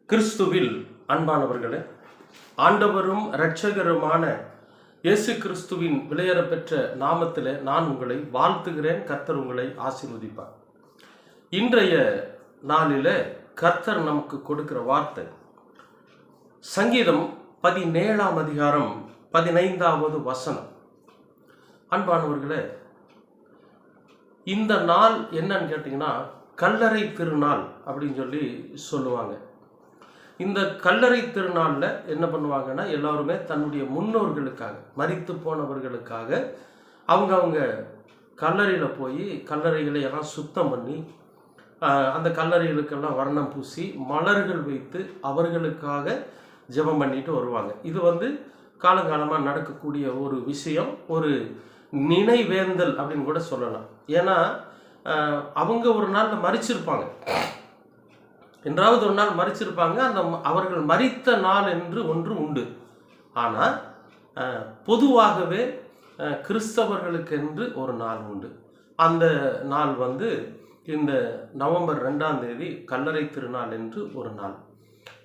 கிறிஸ்துவில் அன்பானவர்களே, ஆண்டவரும் இரட்சகருமான இயேசு கிறிஸ்துவின் விலையேறப்பெற்ற நாமத்திலே நான் உங்களை வாழ்த்துகிறேன். கர்த்தர் உங்களை ஆசீர்வதிப்பார். இன்றைய நாளிலே கர்த்தர் நமக்கு கொடுக்கிற வார்த்தை சங்கீதம் 17ஆம் அதிகாரம் 15வது வசனம். அன்பானவர்களே, இந்த நாள் என்னன்னு கேட்டிங்கன்னா கல்லறை திருநாள் அப்படின்னு சொல்லி சொல்லுவாங்க. இந்த கல்லறை திருநாளில் என்ன பண்ணுவாங்கன்னா, எல்லாருமே தன்னுடைய முன்னோர்களுக்காக, மரித்து போனவர்களுக்காக அவங்க கல்லறையில் போய் கல்லறைகளை எல்லாம் சுத்தம் பண்ணி அந்த கல்லறைகளுக்கெல்லாம் வர்ணம் பூசி மலர்கள் வைத்து அவர்களுக்காக ஜெபம் பண்ணிட்டு வருவாங்க. இது காலங்காலமாக நடக்கக்கூடிய ஒரு விஷயம், ஒரு நினைவேந்தல் அப்படின்னு கூட சொல்லலாம். ஏன்னா அவங்க ஒரு நாளில் மரிச்சிருப்பாங்க, என்றாவது ஒரு நாள் மரிச்சிருப்பாங்க. அந்த அவர்கள் மரித்த நாள் என்று ஒன்று உண்டு. ஆனால் பொதுவாகவே கிறிஸ்தவர்களுக்கென்று ஒரு நாள் உண்டு. அந்த நாள் இந்த நவம்பர் 2ஆம் தேதி கல்லறை திருநாள் என்று ஒரு நாள்.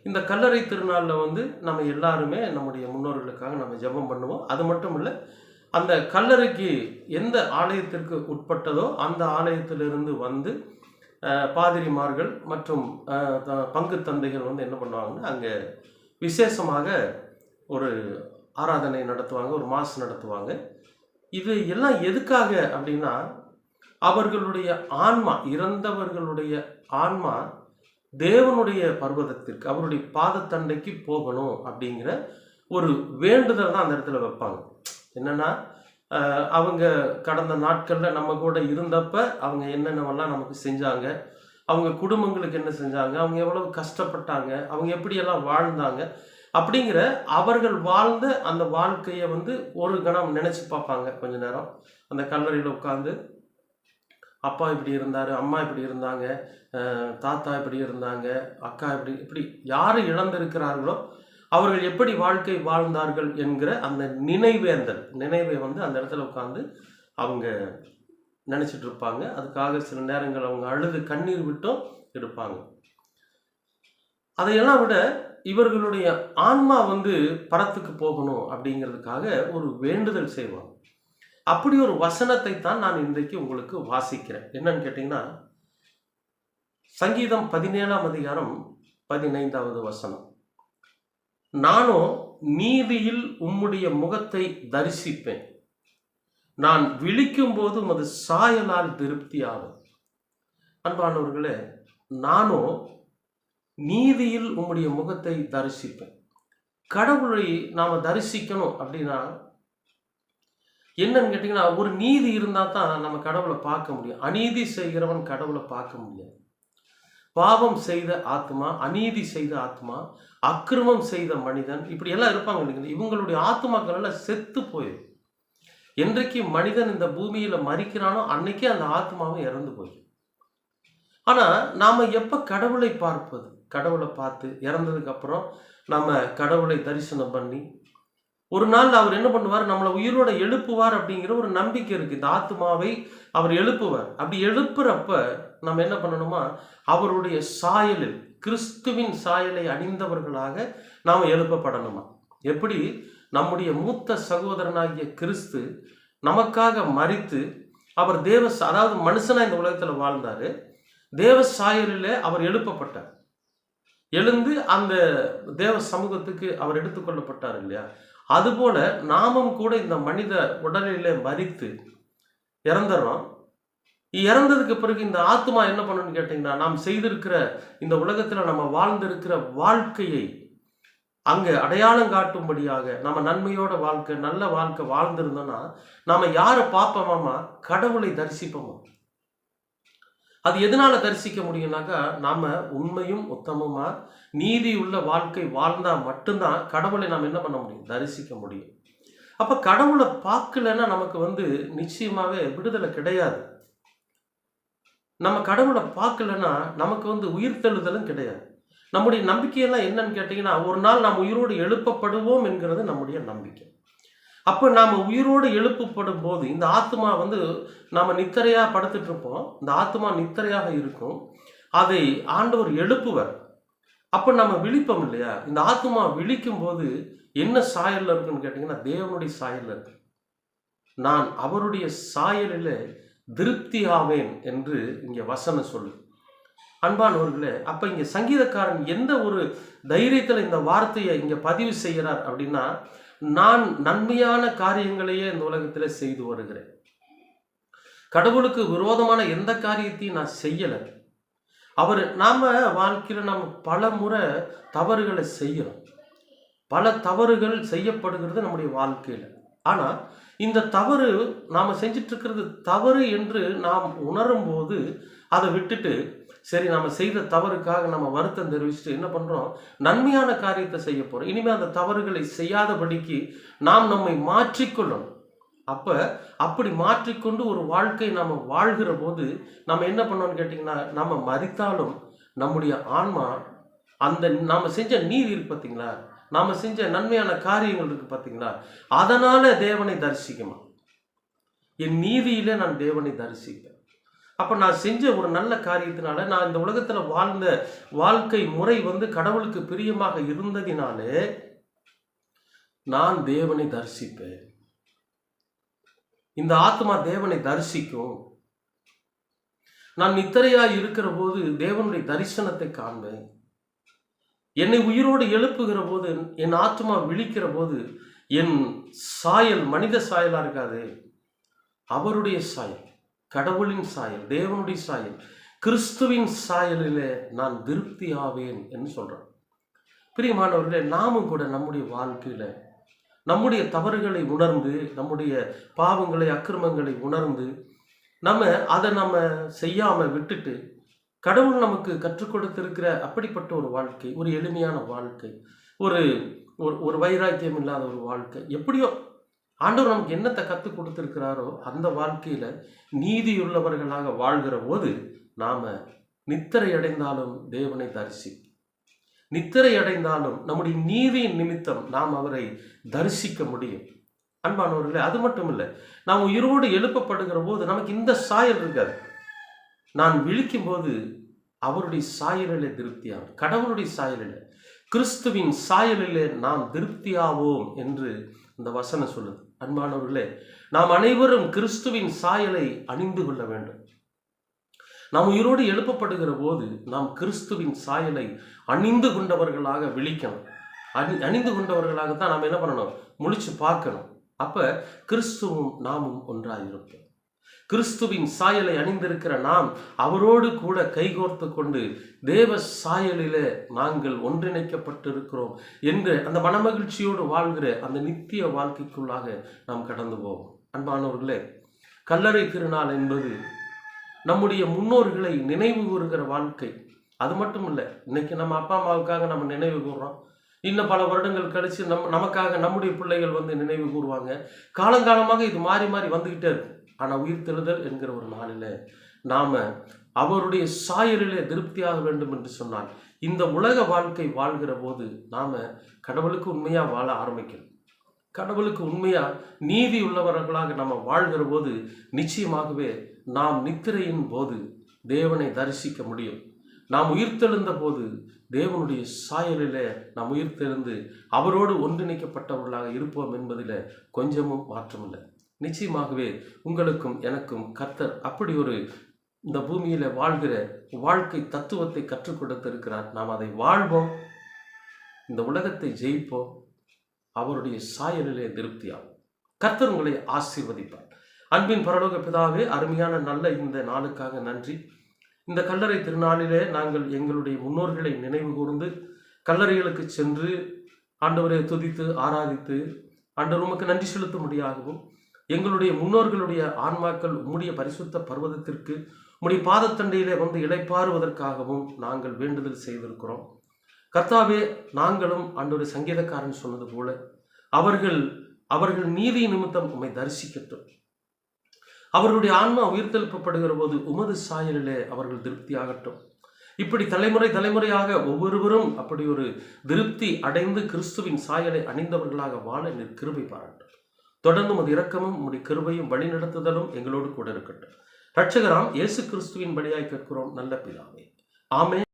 இந்த கல்லறை திருநாளில் நம்ம எல்லாருமே நம்முடைய முன்னோர்களுக்காக நம்ம ஜெபம் பண்ணுவோம். அது மட்டும் இல்லை, அந்த கல்லறைக்கு எந்த ஆலயத்திற்கு உட்பட்டதோ அந்த ஆலயத்திலிருந்து பாதிரிமார்கள் மற்றும் பங்கு தந்தைகள் என்ன பண்ணுவாங்கன்னா, அங்கே விசேஷமாக ஒரு ஆராதனை நடத்துவாங்க, ஒரு மாஸ் நடத்துவாங்க. இது எல்லாம் எதுக்காக அப்படின்னா, அவர்களுடைய ஆன்மா, இறந்தவர்களுடைய ஆன்மா தேவனுடைய பர்வதத்திற்கு, அவருடைய பாதத்தண்டைக்கு போகணும் அப்படிங்கிற ஒரு வேண்டுதல் தான் அந்த இடத்துல வைப்பாங்க. என்னன்னா, அவங்க கடந்த நாட்களில் நம்ம கூட இருந்தப்ப அவங்க என்னென்னவெல்லாம் நமக்கு செஞ்சாங்க, அவங்க குடும்பங்களுக்கு என்ன செஞ்சாங்க, அவங்க எவ்வளவு கஷ்டப்பட்டாங்க, அவங்க எப்படியெல்லாம் வாழ்ந்தாங்க அப்படிங்கிற அவர்கள் வாழ்ந்த அந்த வாழ்க்கையை ஒரு கணம் நினச்சி பார்ப்பாங்க. கொஞ்ச நேரம் அந்த கல்லறையில் உட்காந்து, அப்பா இப்படி இருந்தார், அம்மா இப்படி இருந்தாங்க, தாத்தா இப்படி இருந்தாங்க, அக்கா இப்படி யார் இழந்திருக்கிறார்களோ அவர்கள் எப்படி வாழ்க்கை வாழ்ந்தார்கள் என்கிற அந்த நினைவை அந்த இடத்துல உட்காந்து அவங்க நினச்சிட்டு இருப்பாங்க. அதுக்காக சில நேரங்கள் அவங்க அழுது கண்ணீர் விட்டும் இருப்பாங்க. அதையெல்லாம் விட இவர்களுடைய ஆன்மா பரத்துக்கு போகணும் அப்படிங்கிறதுக்காக ஒரு வேண்டுதல் செய்வாங்க. அப்படி ஒரு வசனத்தை தான் நான் இன்றைக்கு உங்களுக்கு வாசிக்கிறேன். என்னன்னு கேட்டிங்கன்னா, சங்கீதம் 17ஆம் அதிகாரம் 15வது வசனம். நானோ நீதியில் உம்முடைய முகத்தை தரிசிப்பேன், நான் விழிக்கும் போது உமது சாயலால் திருப்தியாகும். அன்பானவர்களே, நானோ நீதியில் உம்முடைய முகத்தை தரிசிப்பேன். கடவுளை நாம் தரிசிக்கணும் அப்படின்னா என்னன்னு கேட்டிங்கன்னா, ஒரு நீதி இருந்தால் தான் நம்ம கடவுளை பார்க்க முடியும். அநீதி செய்கிறவன் கடவுளை பார்க்க முடியாது. பாவம் செய்த ஆத்மா, அநீதி செய்த ஆத்மா, அக்கிரமம் செய்த மனிதன், இப்படி எல்லாம் இருப்பாங்க இல்லைங்களா. இவங்களுடைய ஆத்மாக்கள் எல்லாம் செத்து போயிடும். என்றைக்கு மனிதன் இந்த பூமியில மரிக்கிறானோ அன்னைக்கே அந்த ஆத்மாவும் இறந்து போயிடும். ஆனா நாம எப்ப கடவுளை பார்ப்பது? கடவுளை பார்த்து இறந்ததுக்கு அப்புறம் நம்ம கடவுளை தரிசனம் பண்ணி ஒரு நாள் அவர் என்ன பண்ணுவார், நம்மளை உயிரோட எழுப்புவார் அப்படிங்கிற ஒரு நம்பிக்கை இருக்கு. இந்த ஆத்மாவை அவர் எழுப்புவார். அப்படி எழுப்புறப்ப நம்ம என்ன பண்ணணுமா, அவருடைய சாயலில், கிறிஸ்துவின் சாயலை அணிந்தவர்களாக நாம் எழுப்பப்படணுமா. எப்படி நம்முடைய மூத்த சகோதரனாகிய கிறிஸ்து நமக்காக மரித்து அவர் அதாவது மனுஷனா இந்த உலகத்தில் வாழ்ந்தாரு, தேவ சாயலில் அவர் எழுப்பப்பட்டார். எழுந்து அந்த தேவ சமூகத்துக்கு அவர் எடுத்துக்கொள்ளப்பட்டார் இல்லையா. அதுபோல நாமும் கூட இந்த மனித உடலிலே மரித்து இறந்துறோம். இறந்ததுக்கு பிறகு இந்த ஆத்மா என்ன பண்ணணும்னு கேட்டிங்கன்னா, நாம் செய்திருக்கிற இந்த உலகத்தில் நம்ம வாழ்ந்திருக்கிற வாழ்க்கையை அங்கே அடையாளம் காட்டும்படியாக நம்ம நன்மையோட வாழ்க்கை, நல்ல வாழ்க்கை வாழ்ந்திருந்தோம்னா நாம யாரை பார்ப்போமாமா, கடவுளை தரிசிப்போமா. அது எதனால தரிசிக்க முடியும்னாக்கா, நாம உண்மையும் உத்தமமா நீதி உள்ள வாழ்க்கை வாழ்ந்தா மட்டும்தான் கடவுளை நாம் என்ன பண்ண முடியும், தரிசிக்க முடியும். அப்ப கடவுளை பார்க்கலன்னா நமக்கு நிச்சயமாவே விடுதலை கிடையாது. நம்ம கடவுளை பார்க்கலன்னா நமக்கு உயிர்த்தெழுதலும் கிடையாது. நம்முடைய நம்பிக்கையெல்லாம் என்னன்னு கேட்டீங்கன்னா, ஒரு நாள் நாம் உயிரோடு எழுப்பப்படுவோம் என்கிறது நம்முடைய நம்பிக்கை. அப்போ நாம் உயிரோடு எழுப்பப்படும் போது இந்த ஆத்மா நாம் நித்திரையாக படுத்துட்டு இருப்போம். இந்த ஆத்மா நித்திரையாக இருக்கும். அதை ஆண்டவர் எழுப்புவர். அப்ப நம்ம விழிப்போம் இல்லையா? இந்த ஆத்துமா விழிக்கும் போது என்ன சாயல்ல இருக்குன்னு கேட்டீங்கன்னா, தேவனுடைய சாயல்ல இருக்கு. நான் அவருடைய சாயலிலே திருப்தி ஆவேன் என்று இங்க வசனம் சொல்லுது. அன்பானவர்களே, அப்ப இங்க சங்கீதக்காரன் எந்த ஒரு தைரியத்துல இந்த வார்த்தையை இங்க பதிவு செய்கிறார் அப்படின்னா, நான் நன்மையான காரியங்களையே இந்த உலகத்துல செய்து வருகிறேன். கடவுளுக்கு விரோதமான எந்த காரியத்தையும் நான் செய்யல. நாம வாழ்க்கையில நம்ம பல முறை தவறுகளை செய்யறோம். பல தவறுகள் செய்யப்படுகிறது நம்முடைய வாழ்க்கையில. ஆனா இந்த தவறு நாம செஞ்சிட்டு இருக்கிறது தவறு என்று நாம் உணரும் போது அதை விட்டுட்டு, சரி நாம செய்த தவறுக்காக நம்ம வருத்தம் தெரிவிச்சுட்டு என்ன பண்றோம், நன்மையான காரியத்தை செய்ய போறோம். இனிமே அந்த தவறுகளை செய்யாதபடிக்கு நாம் நம்மை மாற்றிக்கொள்ளணும். அப்படி மாற்றிக்கொண்டு ஒரு வாழ்க்கை நாம வாழ்கிற போது நம்ம என்ன பண்ணோம்னு கேட்டீங்கன்னா, நம்ம மரித்தாலும் நம்முடைய ஆன்மா அந்த நாம செஞ்ச நீதி இருக்கு பார்த்தீங்களா, நாம செஞ்ச நன்மையான காரியங்கள் இருக்கு பார்த்தீங்களா, அதனால தேவனை தரிசிக்குமா. என் நீதியிலே நான் தேவனை தரிசிப்பேன். அப்ப நான் செஞ்ச ஒரு நல்ல காரியத்தினால, நான் இந்த உலகத்துல வாழ்ந்த வாழ்க்கை முறை கடவுளுக்கு பிரியமாக இருந்ததினாலே நான் தேவனை தரிசிப்பேன். இந்த ஆத்மா தேவனை தரிசிக்கும். நான் நித்திரையாய் இருக்கிற போது தேவனுடைய தரிசனத்தை காண்பேன். என்னை உயிரோடு எழுப்புகிற போது, என் ஆத்மா விழிக்கிற போது, என் சாயல் மனித சாயலா இருக்காது, அவருடைய சாயல், கடவுளின் சாயல், தேவனுடைய சாயல், கிறிஸ்துவின் சாயலிலே நான் திருப்தி ஆவேன் என்று சொல்றேன். பிரியமானவர்களே, நாமும் கூட நம்முடைய வாழ்க்கையில நம்முடைய தவறுகளை உணர்ந்து, நம்முடைய பாவங்களை அக்கிரமங்களை உணர்ந்து, அதை நம்ம செய்யாம விட்டுட்டு, கடவுள் நமக்கு கற்றுக் கொடுத்திருக்கிற அப்படிப்பட்ட ஒரு வாழ்க்கை, ஒரு எளிமையான வாழ்க்கை, ஒரு ஒரு வைராக்கியம் இல்லாத ஒரு வாழ்க்கை, எப்படியோ ஆண்டவர் நமக்கு என்னத்தை கற்றுக் கொடுத்திருக்கிறாரோ அந்த வாழ்க்கையில நீதியுள்ளவர்களாக வாழ்கிற போது நாம நித்திரை அடைந்தாலும் தேவனை தரிசிப்போம். நித்திரை அடைந்தாலும் நம்முடைய நீதியின் நிமித்தம் நாம் அவரை தரிசிக்க முடியும். அன்பானவர்களே, அது மட்டும் இல்லை, நாம் உயிரோடு எழுப்பப்படுகிற போது நமக்கு இந்த சாயல் இருக்காது. நான் விழிக்கும் போது அவருடைய சாயலிலே திருப்தியாகும். கடவுளுடைய சாயலிலே, கிறிஸ்துவின் சாயலிலே நாம் திருப்தியாவோம் என்று இந்த வசனம் சொல்லுது. அன்பானவர்களே, நாம் அனைவரும் கிறிஸ்துவின் சாயலை அணிந்து கொள்ள வேண்டும். நாம் உயிரோடு எழுப்பப்படுகிற போது நாம் கிறிஸ்துவின் சாயலை அணிந்து கொண்டவர்களாக விழிக்கணும். அணிந்து கொண்டவர்களாகத்தான் நாம் என்ன பண்ணணும், முழிச்சு பார்க்கணும். அப்ப கிறிஸ்துவும் நாமும் ஒன்றாயிருப்போம். கிறிஸ்துவின் சாயலை அணிந்திருக்கிற நாம் அவரோடு கூட கைகோர்த்து கொண்டு தேவ சாயலிலே நாங்கள் ஒன்றிணைக்கப்பட்டிருக்கிறோம் என்று அந்த மனமகிழ்ச்சியோடு வாழ்கிற அந்த நித்திய வாழ்க்கைக்குள்ளாக நாம் கடந்து போவோம். அன்பானவர்களே, கல்லறை திருநாள் என்பது நம்முடைய முன்னோர்களை நினைவு கூறுகிற வாழ்க்கை. அது மட்டும் இல்லை, இன்னைக்கு நம்ம அப்பா அம்மாவுக்காக நம்ம நினைவு கூறுறோம். இன்னும் பல வருடங்கள் கழிச்சு நமக்காக நம்முடைய பிள்ளைகள் நினைவு கூறுவாங்க. காலங்காலமாக இது மாறி மாறி வந்துகிட்டே இருக்கும். ஆனால் உயிர்த்தெழுதல் என்கிற ஒரு நாளில் நாம அவருடைய சாயலிலே திருப்தியாக வேண்டும் என்று சொன்னால், இந்த உலக வாழ்க்கை வாழ்கிற போது நாம கடவுளுக்கு உண்மையா வாழ ஆரம்பிக்கணும். கடவுளுக்கு உண்மையா நீதி உள்ளவர்களாக நம்ம வாழ்கிற போது நிச்சயமாகவே நாம் நித்திரையின் போது தேவனை தரிசிக்க முடியும். நாம் உயிர்த்தெழுந்த போது தேவனுடைய சாயலிலே நாம் உயிர்த்தெழுந்து அவரோடு ஒன்றிணைக்கப்பட்டவர்களாக இருப்போம் என்பதில் கொஞ்சமும் மாற்றமில்லை. நிச்சயமாகவே உங்களுக்கும் எனக்கும் கர்த்தர் அப்படி ஒரு இந்த பூமியில வாழ்கிற வாழ்க்கை தத்துவத்தை கற்றுக் கொடுத்திருக்கிறார். நாம் அதை வாழ்வோம், இந்த உலகத்தை ஜெயிப்போம், அவருடைய சாயலிலே திருப்தியாகும். கர்த்தர் உங்களை ஆசீர்வதிப்பார். அன்பின் பரலோக பிதாவே, அருமையான நல்ல இந்த நாளுக்காக நன்றி. இந்த கல்லறை திருநாளிலே நாங்கள் எங்களுடைய முன்னோர்களை நினைவு கூர்ந்து கல்லறைகளுக்கு சென்று ஆண்டவரை துதித்து ஆராதித்து ஆண்டவர் உமக்கு நன்றி செலுத்தும்படியாகவும், எங்களுடைய முன்னோர்களுடைய ஆன்மாக்கள் உம்முடைய பரிசுத்த பர்வதத்திற்கு உம்முடைய பாதத்தண்டையிலே இளைப்பாறுவதற்காகவும் நாங்கள் வேண்டுதல் செய்திருக்கிறோம். கர்த்தாவே, நாங்களும் ஆண்டவருடைய சங்கீதக்காரன் சொன்னது போல அவர்கள் நீதி நிமித்தம் உம்மை தரிசிக்கட்டும். அவர்களுடைய ஆன்மா உயிர்த்தெழுப்பப்படுகிற போது உமது சாயலிலே அவர்கள் திருப்தியாகட்டும். இப்படி தலைமுறையாக ஒவ்வொருவரும் அப்படி ஒரு திருப்தி அடைந்து கிறிஸ்துவின் சாயலை அணிந்தவர்களாக வாழ நீர் கிருபை பாராட்டும். தொடர்ந்து உமது இரக்கமும் உம்முடைய கிருபையும் வழிநடத்துதலும் எங்களோடு கூட இருக்கட்டும். இரட்சகராம் இயேசு கிறிஸ்துவின் வழியாய் கேட்கிறோம் நல்ல பிதாவே, ஆமென்.